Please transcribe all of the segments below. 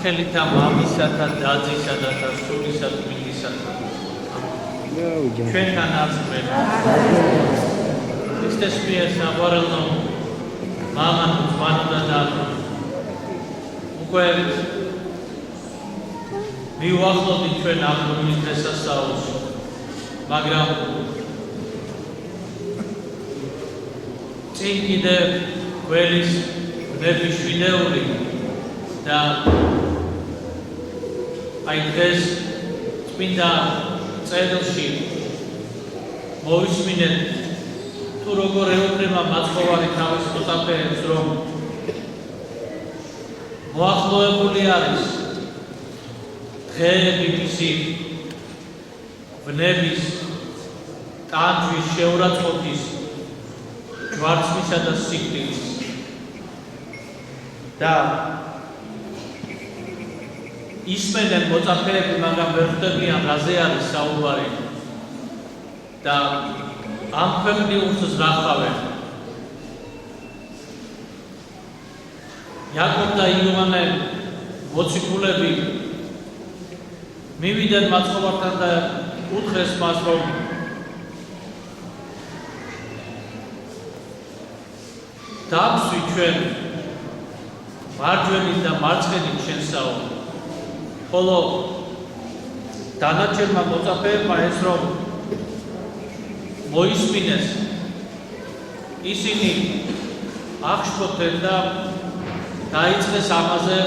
სახელითა მამისათა დაძისათა და სულისა თმილისათა ჩვენთან არწმენ ქრისტეს მიერ საყვარელო მამან ძმანოდა და უკვე მივახლოვდით ჩვენ აღდგომის დღესასწაულს მაგრამ წინ კიდევ გველის ბნების შვიდეული და აი დღეს წმინდა წერილში მოვისმინეთ თუ როგორ ეუბნება მაცხოვარი თავის მოწაფეებს რომ მოახლოებული არის დღეები მისი ბნების ტანჯვის შეურაცხყოფის ჯვარცმისა და სიკვდილის და ისმენენ მოწაფეები, მაგრამ ვერ ხვდებიან რაზე არის საუბარი და ამ ქვეყნიურს ზრახავენ. იაკობ და იოანე მოციქულები მივიდნენ მაცხოვართან და უთხრეს მას, რომ დავსვი ჩვენ მარჯვენით და მარცხენით შენსაო, ხოლო დანარჩენმა მოწაფეებმა ეს რომ მოისმინეს, ისინი აღშფოთდნენ და დაიწყეს ამაზე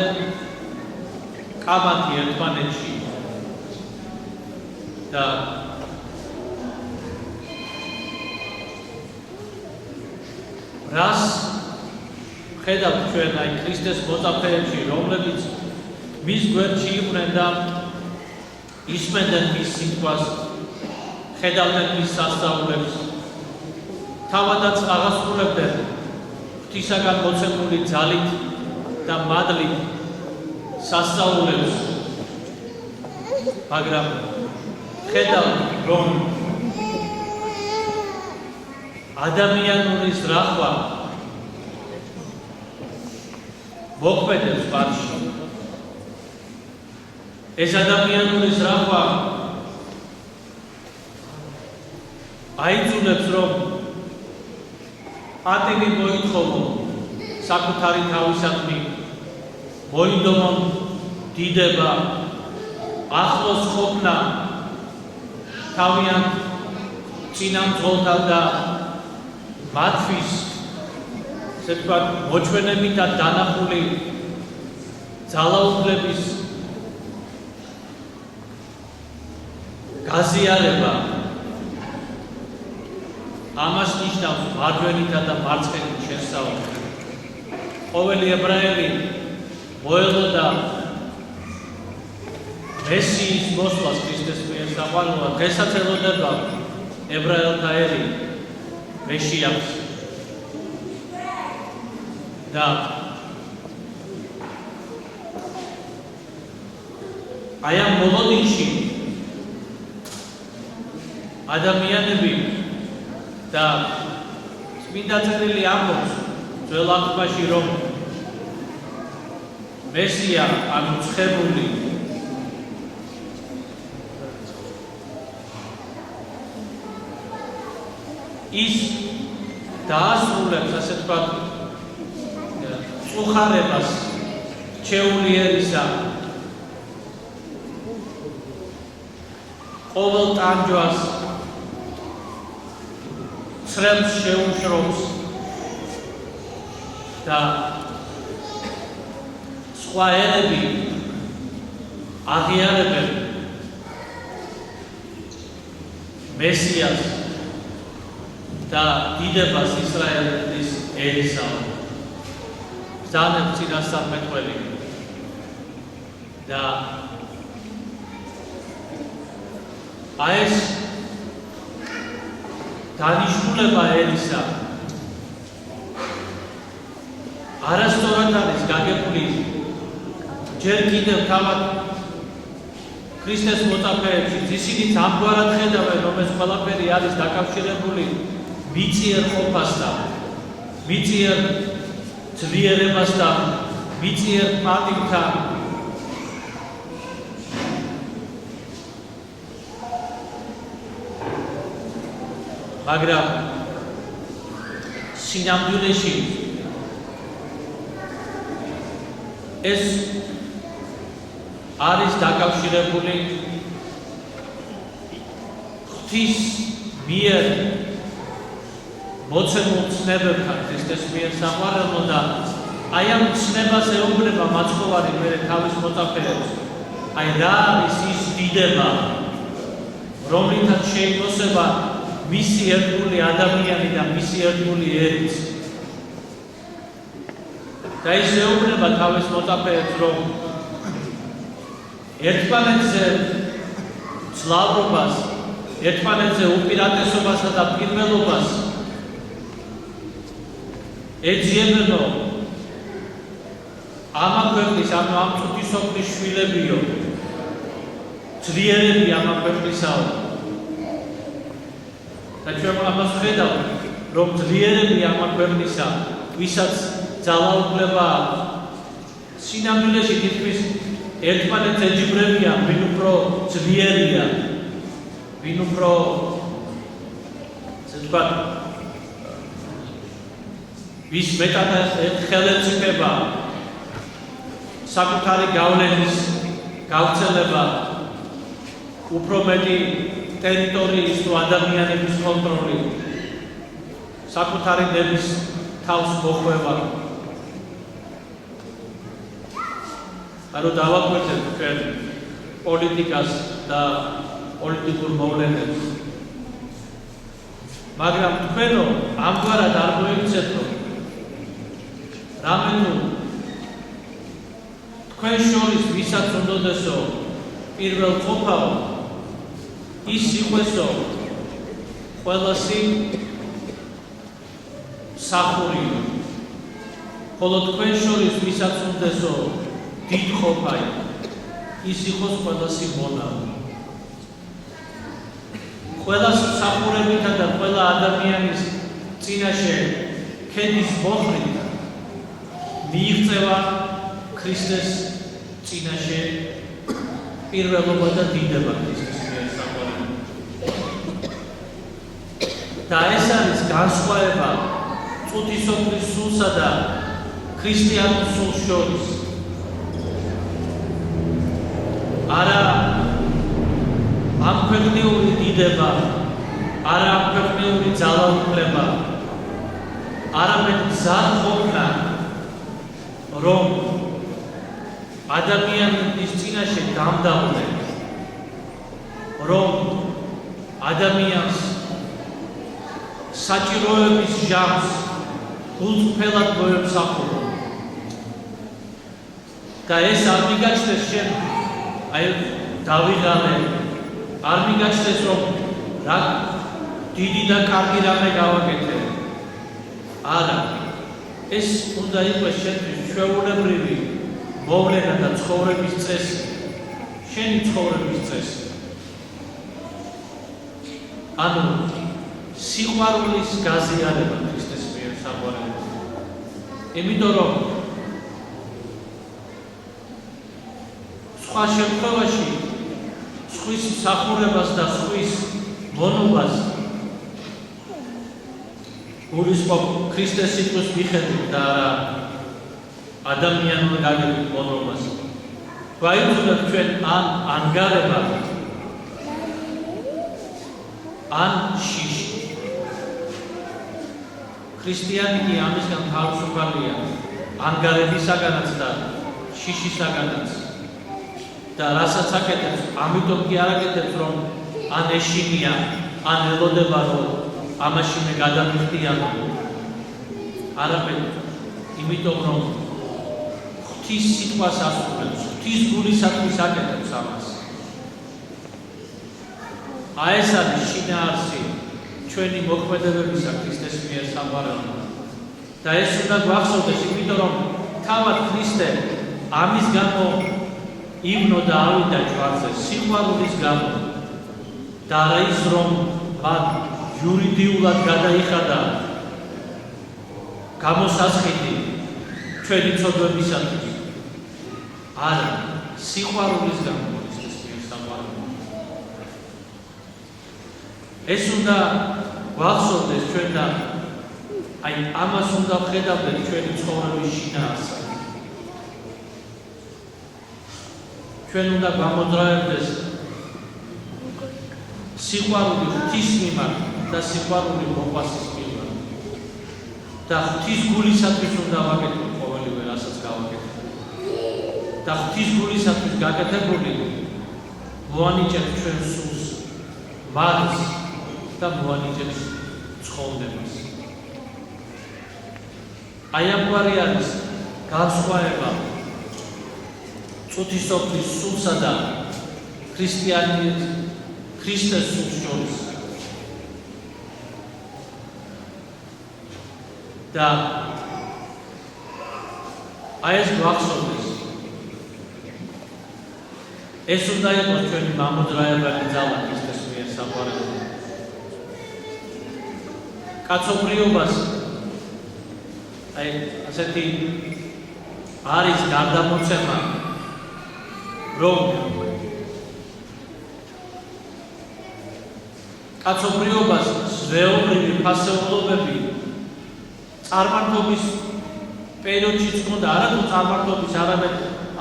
კამათი ერთმანეთში და რას ხედავთ ჩვენ აი ქრისტეს მოწაფეებში, რომლებიც მის გვერდში იყვნენ და ისმენდნენ მის სიტყვას, ხედავდნენ მის სასწაულებს, თავადაც აღასრულებდნენ ღვთისაგან მოცემული ძალით და მადლით სასწაულებს, მაგრამ ხედავთ რომ ადამიანური ზრახვა მოქმედებს მათში. ეს ადამიანური ზრახვა აიძულებს რომ პატივი მოითხოვონ საკუთარი თავისადმი, მოინდომონ დიდება, ახლოს ყოფნა თავიანთ წინამძღოლთან და მათთვის ესე ვთქვათ მოჩვენებით და დანახული ძალაუფლების გაზიარება ამას ნიშნავს მარჯვენითა და მარცხენით შესწავლა. ყოველი ებრაელი მოელოდა მესიის მოსვლას ქრისტეს მიერ საყვარელად, დღესაც ელოდება ებრაელთა ერი მესიას და აი ამ მოლოდინში ადამიანები და წმინდა წერილი ამბობს ძველ აღთქმაში რომ მესია ანუ ცხებული ის დაასრულებს ასე ვთქვათ წუხარებას რჩეულიერისა ყოველ ტანჯვას ცრემლს შეუშრობს და სხვა ერები აღიარებენ მესიას და დიდებას ისრაელის ერისაო. ძალიან წინასწარმეტყველი და აი ეს დანიშნულება ერისა არასწორად არის გაგებული ჯერ კიდევ თავად ქრისტეს მოწაფეებში, ისინიც ამგვარად ხედავენ, რომ ეს ყველაფერი არის დაკავშირებული მიწიერ ყოფასთან, მიწიერ ძლიერებასთან, მიწიერ პატივთან მაგრამ სინამდვილეში ეს არის დაკავშირებული ღვთის მიერ მოცემულ ცნებებთან, ქრისტეს მიერ საყვარელო და აი ამ ცნებას ეუბნება მაცხოვარი მერე თავის მოწაფეებს. აი რა არის ის დიდება, რომლითაც შეიმოსება მისი ერთგული ადამიანი და მისი ერთგული ერიც. და ის ეუბნება თავის მოწაფეებს, რომ ერთმანეთზე ძლავრობას, ერთმანეთზე უპირატესობასა და პირველობას ეძიებენო ამა ქვეყნის, ამ წუთის სოფლის შვილებიო, ძლიერები ამა ქვეყნისაო. და ჩვენ ამას ვხედავთ, რომ ძლიერები ამა ქვეყნისა, ვისაც ძალაუფლება აქვს, სინამდვილეში თითქმის ერთმანეთს ეჯიბრებიან, ვინ უფრო ძლიერია, ვინ უფრო ვთქვათ, ვის მეტად ხელეწიფება, საკუთარი გავლენის გავრცელება, უფრო მეტი ტერიტორიის თუ ადამიანების კონტროლი, საკუთარი ნების თავს მოხვევა. ანუ დავაკვირდეთ ჩვენ პოლიტიკას და პოლიტიკურ მოვლენებს. მაგრამ თქვენო ამგვარად არ მოიქცეთ, რომ რამე თუ თქვენ შორის ვისაც უნდოდესო პირველ ყოფაო, ის იყვესო ყველასი მსახურიო, ხოლო თქვენ შორის ვისაც უნდესო დიდ ყოფაი, ის იყოს ყველასი მონავი. ყველას მსახურებითა და ყველა ადამიანის წინაშე ქედის მოხრით მიიღწევა ქრისტეს წინაშე პირველობა და დიდება ქრისტეს მიერ საყვარელი. და ეს არის განსხვავება წუთისოფლის სულსა და ქრისტიანულ სულს შორის. არა ამ ქვეყნიური დიდება, არა ამ ქვეყნიური ძალაუფლება, არამედ გზად ყოფნა, რომ ადამიანის წინაშე გამდავლე, რომ ადამიანს საჭიროების ჟამს გულწრფელად მოემსახურო. და ეს არ მიგაჩნდეს შენ, აი დავიღალე, არ მიგაჩნდეს რომ რა დიდი და კარგი რამე გავაკეთე. არა, ეს უნდა იყოს შენთვის ჩვეულებრივი მოვლენა და ცხოვრების წესი, შენი ცხოვრების წესი. ანუ სიყვარულის გაზიარება ქრისტეს მიერ საყვარელი. იმიტომ რომ სხვა შემთხვევაში სხვის მსახურებას და სხვის მონობას გულისხმობ ქრისტეს სიტყვის მიხედვით და არა ადამიანურ გაგებით მონობას. გვაიწოდოთ ჩვენ ან ანგარება, ან შიში. ქრისტიანი კი ამისგან თავისუფალია, ანგარებისაგანაც და შიშისაგანაც. და რასაც აკეთებს, ამიტომ კი არ აკეთებს, რომ ან ეშინია, ან ელოდება, რომ ამაში მე გადამიხდიანო. არამედ იმიტომ, რომ ღვთის სიტყვას ასრულებს, ღვთის გულისათვის აკეთებს ამას. აი ეს არის შინაარსი ჩვენი მოქმედებებისა ქრისტეს მიერ საყვარელო. და ეს უნდა გვახსოვდეს, იმიტომ რომ თავად ქრისტე ამის გამო იბნო და ავიდა ჯვარზე სიყვარულის გამო და არა ის, რომ მათ იურიდიულად გადაიხადა გამოსასყიდი ჩვენი ცოდვებისათვის. არა, სიყვარულის გამო ქრისტეს მიერ საყვარელო. ეს უნდა გვახსოვდეს ჩვენ და აი ამას უნდა ვხედავდეთ ჩვენი ცხოვრების შინაარსზე. ჩვენ უნდა გამოძრავებდეს სიყვარული ღვთის მიმართ და სიყვარული მოყვასის მიმართ. და ღვთის გულისათვის უნდა ვაკეთოთ ყოველივე რასაც გავაკეთებთ. და ღვთის გულისათვის გაკეთებული მოანიჭებს ჩვენ სულს, ვადს და მოანიჭებს ცხოვრებას. აი ამგვარი არის განსხვავება წუთისოფლის სულსა და ქრისტეს სულს შორის. და აი ეს გვახსოვდეს. ეს უნდა იყოს ჩვენი მამოძრავებელი ძალა ქრისტეს მიერ საყვარელზე. კაცობრიობას აი ასეთი არის გარდამოცემა, რომ კაცობრიობას ზეობრივი ფასეულობები წარმართობის პერიოდშიც ჰქონდა, არათუ წარმართობის, არამედ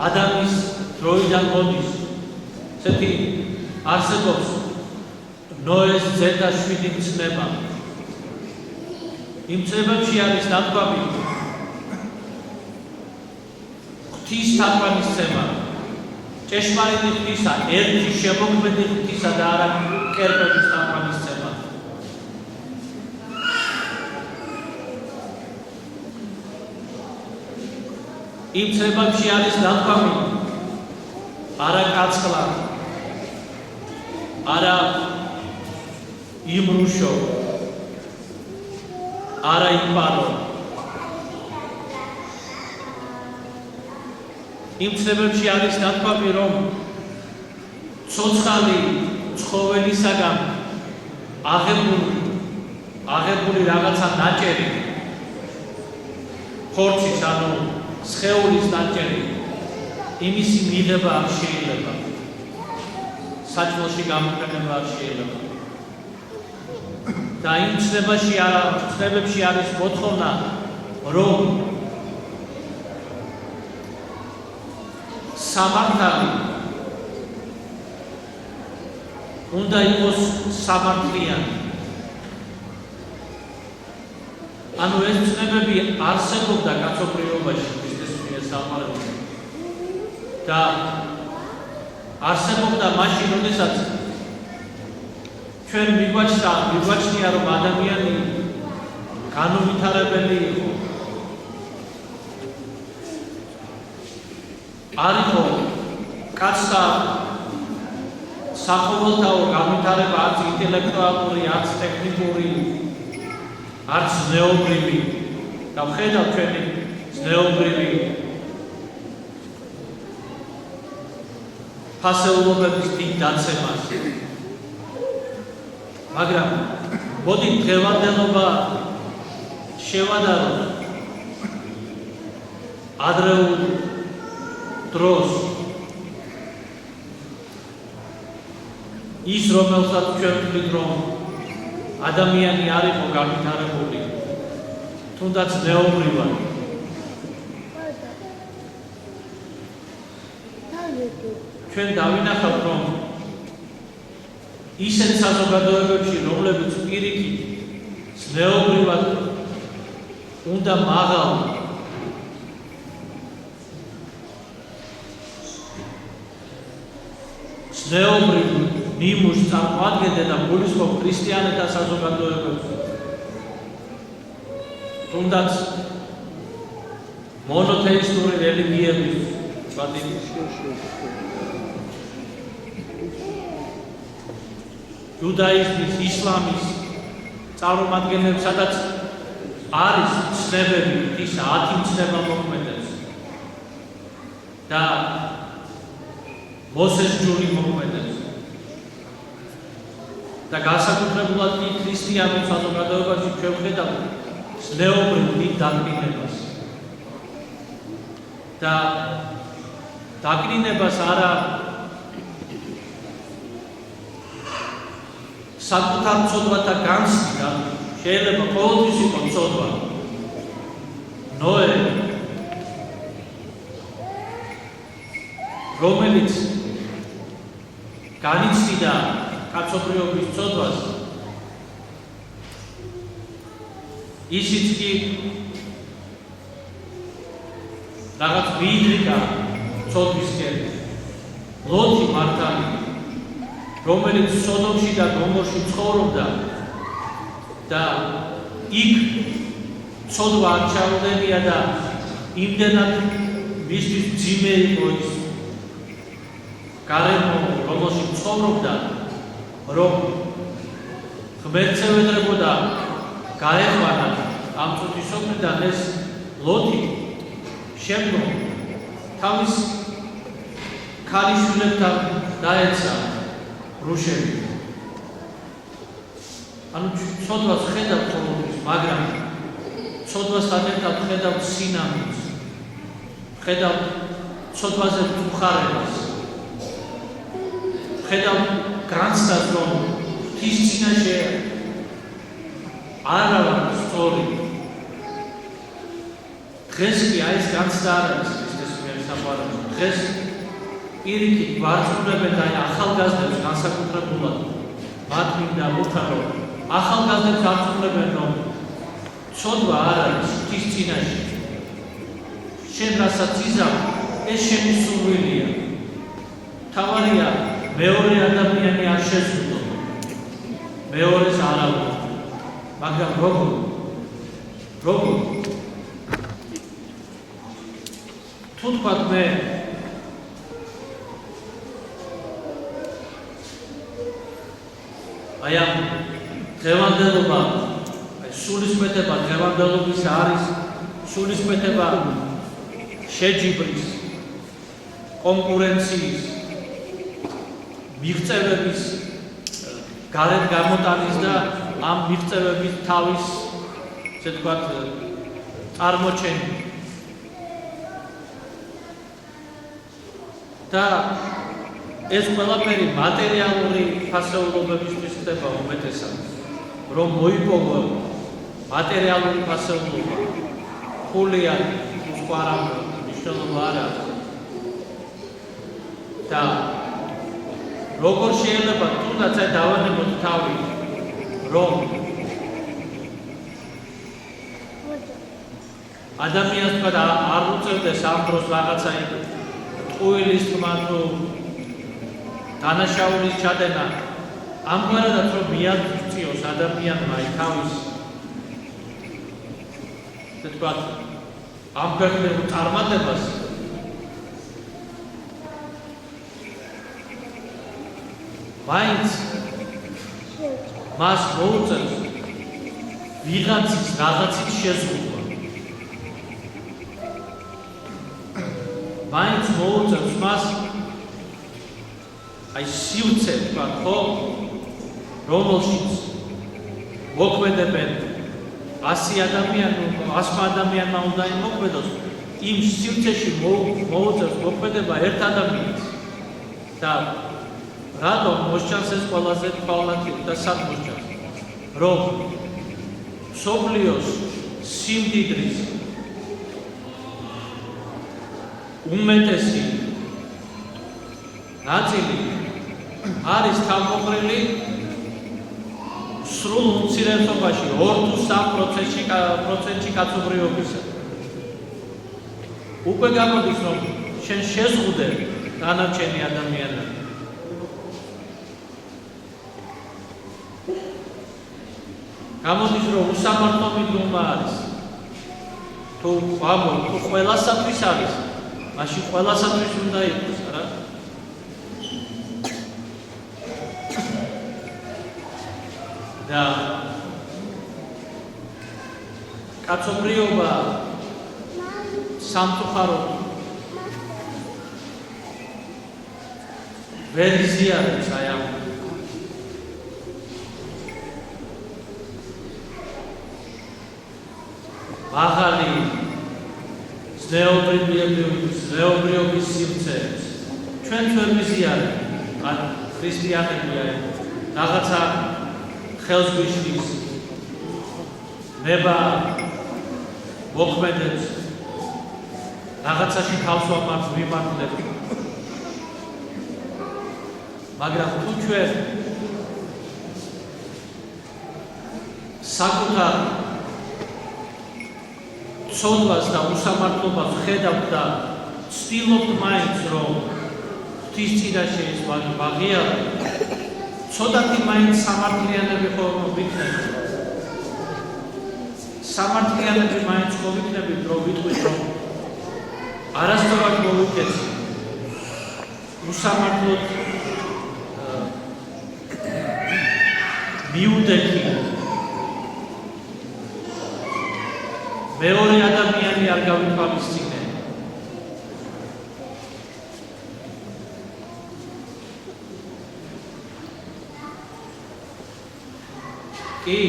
ადამიანის დროიდან მოდის. ესეთი არსებობს ნოეს ზედა 7 მცნება. იმ მცნებებში არის ნათქვამი ღვთის თაყვანისცემა, ჭეშმარიტი ღვთისა, ერთი შემოქმედი ღვთისა და არა კერპების თაყვანისცემა. იმ მცნებებში არის ნათქვამი არა კაცხლა, არა იმრუშო, არა იპარო. იმ ცნებებში არის ნათქვამი, რომ ცოცხალი ცხოველისაგან აღებული რაღაცა ნაჭერი, ხორცის ანუ სხეულის ნაჭერი, იმისი მიღება არ შეიძლება. საჭმელში გამოყენება არ შეიძლება. და იმ ცნებებში არის მოთხოვნა, რომ სამართალი უნდა იყოს სამართლიანი. ანუ ეს ცნებები არსებობდა კაცობრიობაში ქრისტეს მიერ საყვარელზე. და არსებობდა მაშინ, როდესაც ჩვენ მიგვაჩნია, რომ ადამიანი განუვითარებელი იყო. არ იყო კაცთა საყოველთაო განვითარება, არც ინტელექტუალური, არც ტექნიკური, არც ზნეობრივი. და ვხედავთ ჩვენი ზნეობრივი ფასეულობების დიდ დაცემას. მაგრამ მოდით დღევანდელობა შევადაროთ ადრეულ დროს. ის რომელსაც ჩვენ ვთვლით, რომ ადამიანი არ იყო განვითარებული, თუნდაც ზნეობრივად. ჩვენ დავინახავთ, რომ ისეთ საზოგადოებებში, რომლებიც პირიქით ზნეობრივად უნდა მაღალ ზნეობრივ ნიმუშს წარმოადგენდა და გულისხმობ ქრისტიანთა საზოგადოებებს, თუნდაც მონოთეისტური რელიგიების იუდაიზმის, ისლამის წარმომადგენლებს, სადაც არის ცნებები, ის 10 ცნება მოქმედებს და მოსეს ჯური მოქმედებს. და განსაკუთრებულად კი ქრისტიანულ საზოგადოებაში ჩვენ ვხედავთ ზნეობრივ დიდ დაკნინებას. და დაკნინებას არა საკუთარ ცოდვათა განცდა შეიძლება ყოველთვის იყოს ცოდვა. ნოე რომელიც განიცდიდა კაცობრიობის ცოდვას ისიც კი რაღაც მიიდრიკა ცოდვისკენ. ლოთი მართალი რომელიც სოდომში და გომორში ცხოვრობდა და იქ ცოდვა არ ჩაუდებია და იმდენად მისთვის მძიმე იყო ის გარემო, რომელშიც ცხოვრობდა, რომ ღმერთს ევედრებოდა გაეყვანა ამ წუთისოფრიდან ეს ლოთი შემდგომ თავის ქალიშვილებთან დაეცა რუშები. ანუ ცოდვას ხედავთ ყოველთვის, მაგრამ ცოდვასთან ერთად ხედავთ სინამდვილეს, ხედავთ ცოდვაზე მწუხარებას, ხედავთ განცდას, რომ ღვთის წინაშე არა ვარ სწორი. დღეს კი აი ეს განცდა არ არის ქრისტეს მიერ საყვარელი. დღეს პირიქით ვარწმუნებენ და ახალგაზრდებს განსაკუთრებულად მათ მინდა უთხრა, რომ ახალგაზრდებს არწმუნებენ, რომ ცოდვა არ არის ღვთის წინაშე. შენ რასაც იზამ, ეს შენი სურვილია. თავარია მეორე ადამიანი არ შეზღუდო, მეორეს არ ავუწყო. მაგრამ როგორ თუ თქვათ მე აი ამ დღევანდელობა, სულისკვეთება დღევანდელობის არის სულისკვეთება შეჯიბრის, კონკურენციის, მიღწევების გარეთ გამოტანის და ამ მიღწევების თავის, ესე ვთქვათ, წარმოჩენის. და ეს ყველაფერი მატერიალური ფასეულობებისთვის ხდება უმეტესად, რომ მოიპოვო მატერიალური ფასეულობა, ხული არის, სხვა რა მნიშვნელობა არ აქვს. და როგორ შეიძლება თუნდაც აი დავანებოთ თავი, რომ ადამიანს თქვა არ უწევდეს ამ დროს რაღაცა ტყუილის თქმა თუ დანაშაულის ჩადენა, ამგვარადაც რომ მიაღწიოს ადამიანმა თავის, ესე ვთქვათ, ამ ქვეყნებულ წარმატებას, მაინც მას მოუწევს ვიღაცის რაღაცის შეზღუდვა. მაინც მოუწევს მას აი სივრცე, ვთქვათ, ხო, რომელშიც მოქმედებენ 100 ადამიანი, 100 ადამიანმა უნდა იმოქმედოს, იმ სივრცეში მოუწევს მოქმედება ერთ ადამიანს. და რატომ მოსჩანს ეს ყველაზე თვალნათილი და სად მოსჩანს? რომ მსოფლიოს სიმდიდრის უმეტესი ნაწილი არის თავმოყრილი სრულ უმცირესობაში 2-3% კაცობრიობისა. უკვე გამოდის, რომ შენ შეზღუდე დანარჩენი ადამიანები. გამოდის, რომ უსამართლო მდგომა არის. თუ ყველასათვის არის, მაშინ ყველასათვის უნდა იყოს, რა? და კაცობრიობა სამწუხაროდ ვერ იზიარებს აი ამ მაღალი ზნეობრიობის სივრცეებს. ჩვენც ვერ ვიზიარებთ, ან ქრისტიანებია რაღაცა ხელს გვიშლის ნება მოქმედებს რაღაცაში თავს ვიმართლებ მაგრამ თუ ჩვენ საკუთარ ცოდვას და უსამართლობას ხედავთ და ცდილობთ მაინც რომ ღვთის წინაშე ეს ვაღიაროთ ცოტათი მაინც სამართლიანები ხომ ვიქნებით სამართლიანები მაინც ხო ვიქნებით რომ ვიტყვით რომ არასდროს მოვიქცეთ უსამართლოდ მიუდექი მეორე ადამიანი არ გავითვალისწინე კი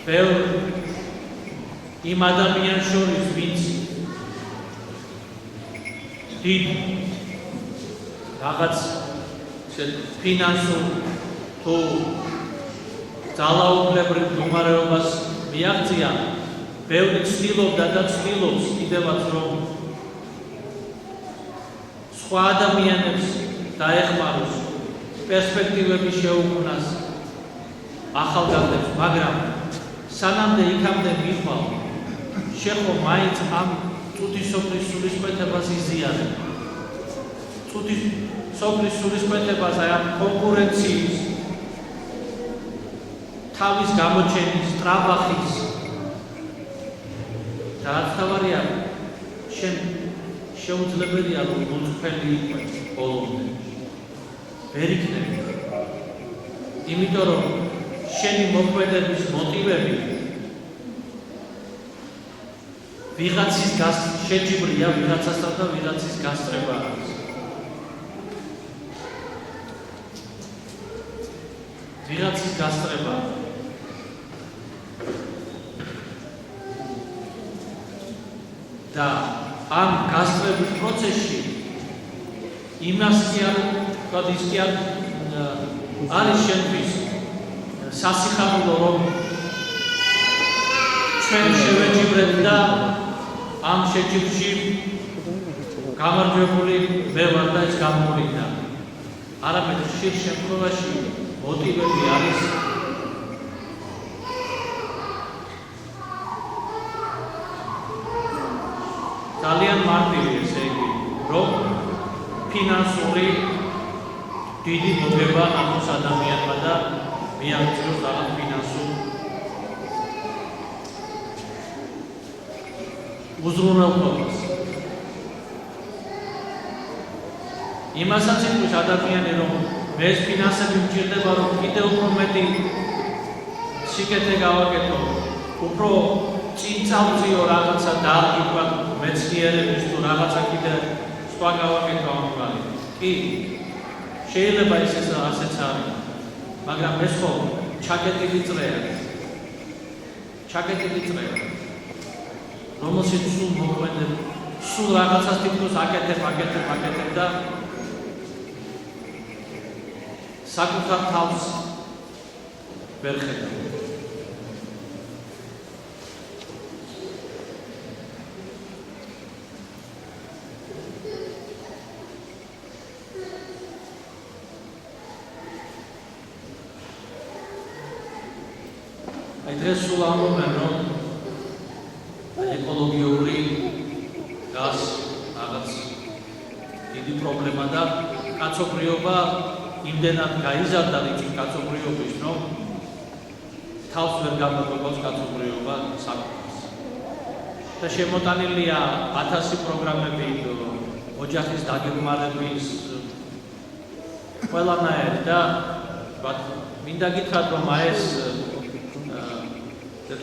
ბევრ იმ ადამიანს შორის ვინც დიდ რაღაც ფინანსურ თუ ძალაუფლებრივ მდგომარეობას მიაღწია ბევრი ცდილობდა და ცდილობს კიდევაც რომ სხვა ადამიანებს დაეხმაროს პერსპექტივები შეუქმნას ახალგაზრდებს მაგრამ სანამდე იქამდე მიხვალ შეხო მაინც ამ წუთის სოფლის სულისკვეთებას იზიარებ წუთის სოფლის სულისკვეთებას აი ამ კონკურენციის თავის გამოჩენის ტრაბახის და თავარია შენ შეუძლებელია რომ მოწფელი იყვე ბოლომდე ვერ იქნები იმიტომ რომ შენი მოქმედების მოტივები ვიღაცის შეჯიბრია ვიღაცასთან და ვიღაცის გასწრება არის ვიღაცის გასწრება და ამ გასწრების პროცესში იმას კი არ ის კი არ არის შენთვის სასიხარულო რომ ჩვენ შევეჯიბრეთ და ამ შეჯიბრში გამარჯვებული მე ვარ და ეს გამოვიდა არამედ ხშირ შემთხვევაში მოტივები არის ძალიან მარტივი ესე იგი რომ ფინანსური დიდი მოგება აქვს ადამიანმა და მიაღწიოს რაღაც ფინანსურ უზრუნველყოფას იმასაც იტყვის ადამიანი რომ მე ეს ფინანსები მჭირდება რომ კიდევ უფრო მეტი სიკეთე გავაკეთო უფრო წინ წავწიო რაღაცა დააგიბრა მეცნიერების თუ რაღაცა კიდე სხვა გავაკეთო ამგვარი კი შეიძლება ეს ასეც არის მაგრამ ეს ხო ჩაკეტილი წრეა რომელშიც სულ მოქმედებ სულ რაღაცას თითქოს აკეთებ და საკუთარ თავს ვერ ხედავ დღეს სულ ამბობენ რომ ეკოლოგიური გას რაღაც დიდი პრობლემა და კაცობრიობა იმდენად გაიზარდა რიცხვი კაცობრიობის რომ თავს ვერ გამოგვიყვავს კაცობრიობა საკუთრებას და შემოტანილია 1000 პროგრამები ოჯახის დაგეგმარების ყველანაირი და მინდა გითხრათ რომ ეს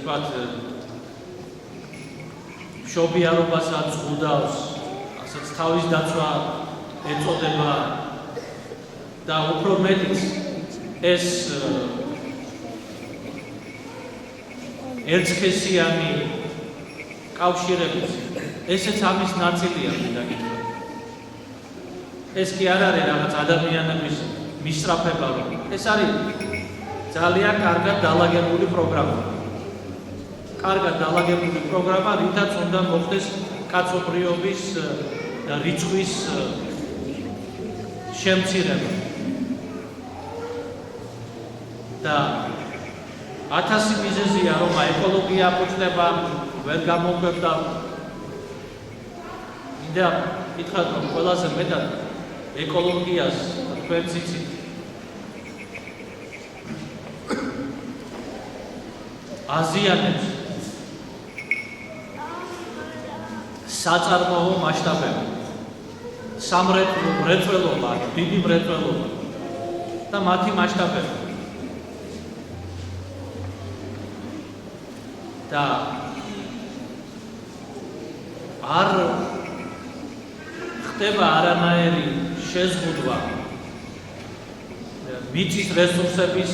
თქვათ მშობიარობასაც უდავს, ასეც თავის დაცვა ეწოდება და უფრო მეტიც ეს ერთსქესიანი კავშირებიც ესეც ამის ნაწილია მინდა გითხრათ. ეს კი არ არის რაღაც ადამიანების მისწრაფება, რომ ეს არის ძალიან კარგად დალაგებული პროგრამა. კარგად დალაგებული პროგრამა, რითაც უნდა მოხდეს კაცობრიობის რიცხვის შემცირება. და 1000 მიზეზია, რომ ეკოლოგია აფუჭდება, ვერ გამოგვებდა. მინდა გითხრათ, რომ ყველაზე მეტად ეკოლოგიას თქვენ ციცით. აზიანებს საწარმოო მასშტაბები, სამრეწველობა, დიდი მრეწველობა და მათი მასშტაბები. და არ ხდება არანაირი შეზღუდვა მიწის რესურსების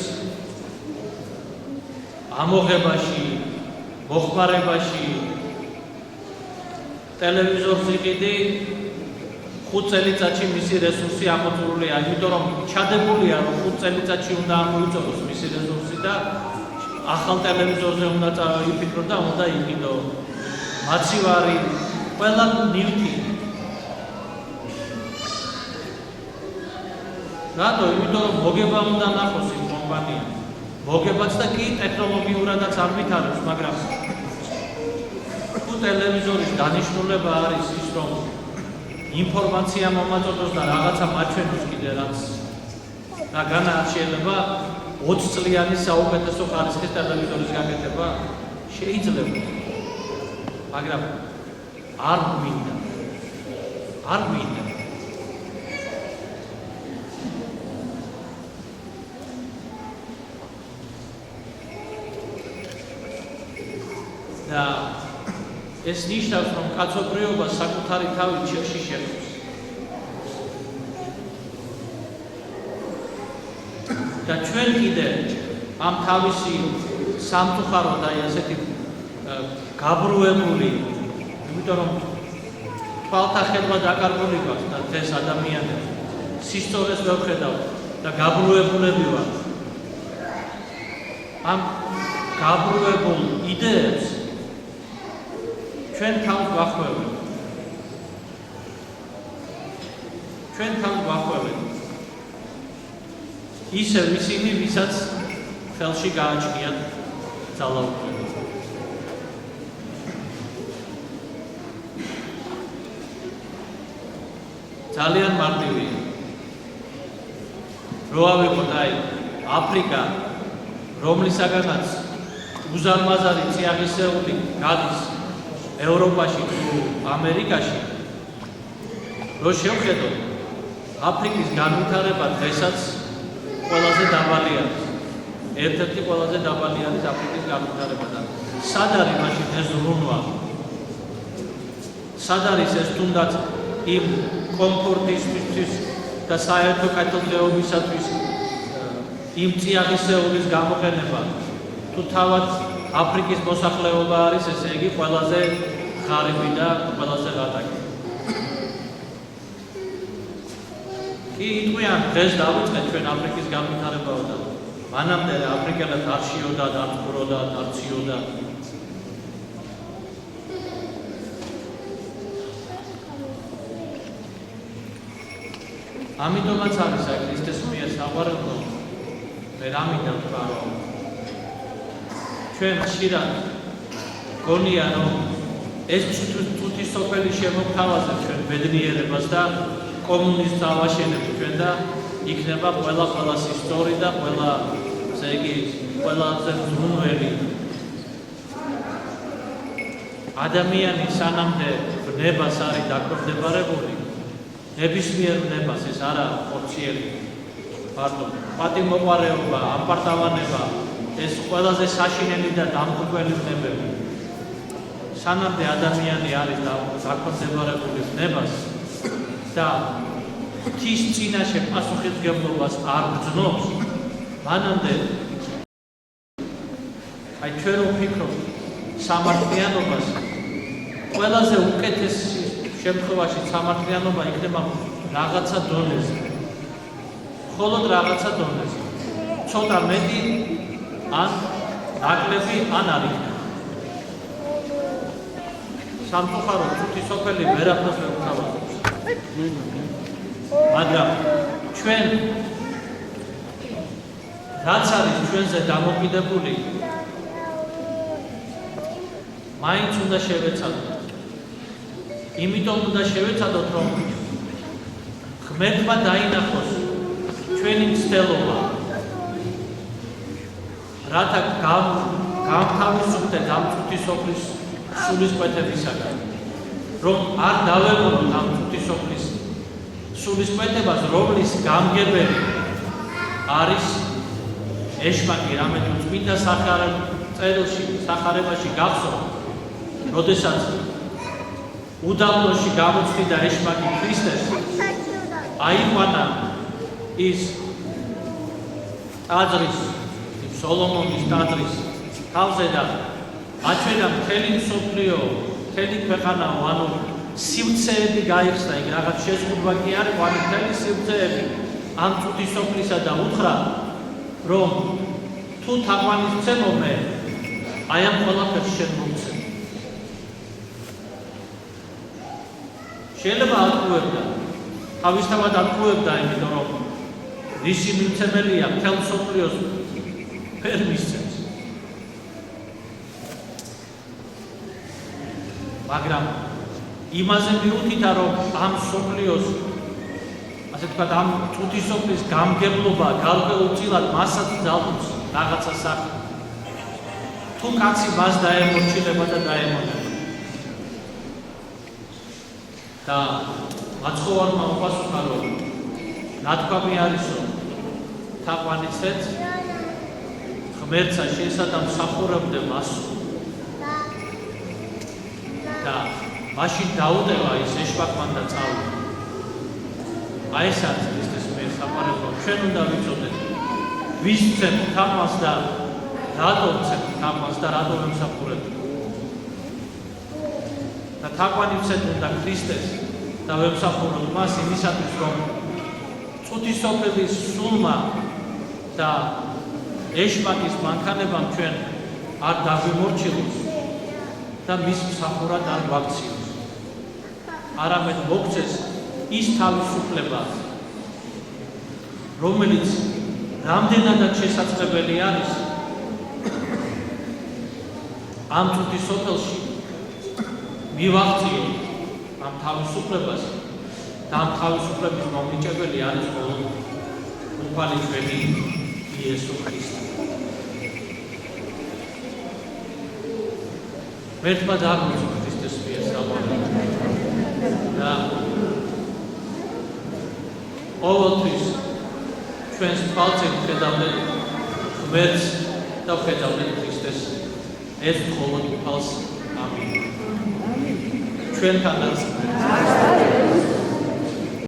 ამოღებაში, მოხმარებაში. ტელევიზორს იყიდი 5 წელიწადში მისი რესურსი ამოწურულია, იმიტომ რომ ჩადებულია, რომ 5 წელიწადში უნდა ამოიწუროს მისი რესურსი და ახალ ტელევიზორზე უნდა იფიქრო და უნდა იყიდო. მაცივარი, ყველა ნივთი. რატო? იმიტომ რომ მოგება უნდა ნახოს იმ კომპანია. მოგებაც და კი ტექნოლოგიურადაც არ ვითარებს, მაგრამ თუ ტელევიზორის დანიშნულება არის ის, რომ ინფორმაცია მომაწოდოს და რაღაცა მაჩვენოს კიდე რაც და განაარჩინება 20 წლიანი საუკეთესო ხარისხის ტელევიზორის გაკეთება შეიძლება, მაგრამ არ მინდა. და ეს ნიშნავს, რომ კაცობრიობა საკუთარი თავი ჩიხში შეხვს. და ჩვენ კიდე ამ თავისი სამწუხაროდ აი ასეთი გაბრუებული, იმიტომ რომ თვალთა ხედვა დაკარგული გვაქვს და დღეს ადამიანებს სისწორეს ვერ ვხედავთ და გაბრუებულები ვართ. ამ გაბრუებულ იდეებს ჩვენ თავს გვახვევით. ისევ ისინი, ვისაც ხელში გააჩნიათ ძალაუფლება. ძალიან მარტივია. რო ავიღოთ აი აფრიკა, რომლისაგანაც უზარმაზარი წიაღისეული გადის ევროპაში თუ ამერიკაში, რო შევხედოთ, აფრიკის განვითარება დღესაც ყველაზე დაბალი არის. ერთ-ერთი ყველაზე დაბალი არის აფრიკის განვითარება და სად არის მაშინ ეს ზრუნვა? სად არის ეს თუნდაც იმ კომფორტისთვის და საერთო კეთილდღეობისათვის იმ წიაღისეულის გამოყენება? თუ თავად აფრიკის მოსახლეობა არის, ესე იგი ყველაზე ღარიბი და ყველაზე ღატაკი. კი იტყვიან, დღეს დავიწყეთ ჩვენ აფრიკის განვითარება და მანამდე აფრიკელებს არ შიოდა, არ წვროდა, არ ციოდა. ამიტომაც არის აი ქრისტეს მიერ საყვარელო, მე რა მინდა ვთქვა, რომ ჩვენ ხშირად გონია, რომ ეს თუთი სოფელი შემოგთავაზებს ჩვენ ბედნიერებას და კომუნიზმს ავაშენებთ ჩვენ და იქნება ყველას ისტორია და ყველა, ესე იგი, ყველაზე ზრუნველი ადამიანი სანამდე ნებას არის დაქვემდებარებული, ნებისმიერ ნებას ეს არა ხორციელი მარტო პატიმოყვარეობა, აპარტამანება, ეს ყველაზე საშინელი და დამღრგველი ნებები. სანამდე ადამიანი არის დაქვემდებარებული ნებას და ღვთის წინაშე პასუხისმგებლობას არ გრძნობს, მანამდე აი ჩვენ ვფიქრობთ სამართლიანობას, ყველაზე უკეთეს შემთხვევაში სამართლიანობა იქნება რაღაცა დონეზე, მხოლოდ რაღაცა დონეზე. ცოტა მეტი ან ნაკლები, ან არ იქნება. სამწუხაროდ წუთი სოფელი ვერაფერს ვერ გვთავაზობს. მაგრამ ჩვენ რაც არის ჩვენზე დამოკიდებული, მაინც უნდა შევეცადოთ. იმიტომ უნდა შევეცადოთ, რომ ღმერთმა დაინახოს ჩვენი მცდელობა, რათა გამთავისუფლდეთ ამ წუთი სოფლის სულისკვეთებისაგან, რომ არ დავემონოთ ამ წუთი სოფლის სულისკვეთებას, რომლის გამგებელი არის ეშმაკი, რამე თუ წმინდა სახარებაში გახსოვთ, როდესაც უდაბნოში გამოცდიდა ეშმაკი ქრისტეს, აიყვანა ის ტაძრის, სოლომონის ტაძრის თავზე და აჩვენა მთელი მსოფლიო, მთელი ქვეყანა, ანუ სივრცეები გაიხსნა, იქ რაღაც შეზღუდვა კი არ იყო, ანუ მთელი სივრცეები ამ წუთი სოფლისა და უთხრა, რომ თუ თაყვანისმცემო მე, აი ამ ყველაფერს შენ მოგცემ. შეიძლება ატყუებდა, თავისთავად ატყუებდა, იმიტომ რომ რისი მიმცემელია მთელ მსოფლიოს ვერ მისცემს. მაგრამ იმაზე მიუთითა, რომ ამ მსოფლიოს, ასე ვთქვათ, ამ წუთი სოფლის გამგებლობა გარკვეულწილად მასაც ძალობს რაღაცა სახე. თუ კაცი მას დაემორჩილება და დაემონება. და მაცხოვარმა უპასუხა, რომ ნათქვამი არისო, თაყვანიცეთ, ღმერთსა შესადამსახურებდე მასო. და მაშინ დაუტევა ის ეშმაკმა და წავიდა. აი ეს არის ქრისტეს მიერ საყარებლო. ჩვენ უნდა ვიცოდეთ, ვის ვცემთ თაყვანს და რატო ვცემთ თაყვანს და რატო ვემსახურებთ. და თაყვანი ვცემთ უნდა ქრისტეს და ვემსახუროთ მას იმისათვის, რომ წუთი სოფლის სულმა და ეშმაკის მანქანებამ ჩვენ არ დაგვიმორჩილოს და მის მსახურად არ გვაქციოს. არამედ მოგცეს ის თავისუფლება, რომელიც რამდენადაც შესაძლებელი არის ამ წუთი სოფელში მივაღწიოთ ამ თავისუფლებას და ამ თავისუფლების მომნიჭებელი არის მხოლოდ უფალი ჩვენი იესო ქრისტე. ღმერთმა დააგვიწყო ქრისტეს მიერ საყვარელი და ყოველთვის ჩვენს თვალწინ ვხედავდეთ ღმერთს და ვხედავდეთ ქრისტეს, ეს მხოლოდ უფალს. ამინ. ჩვენთანაც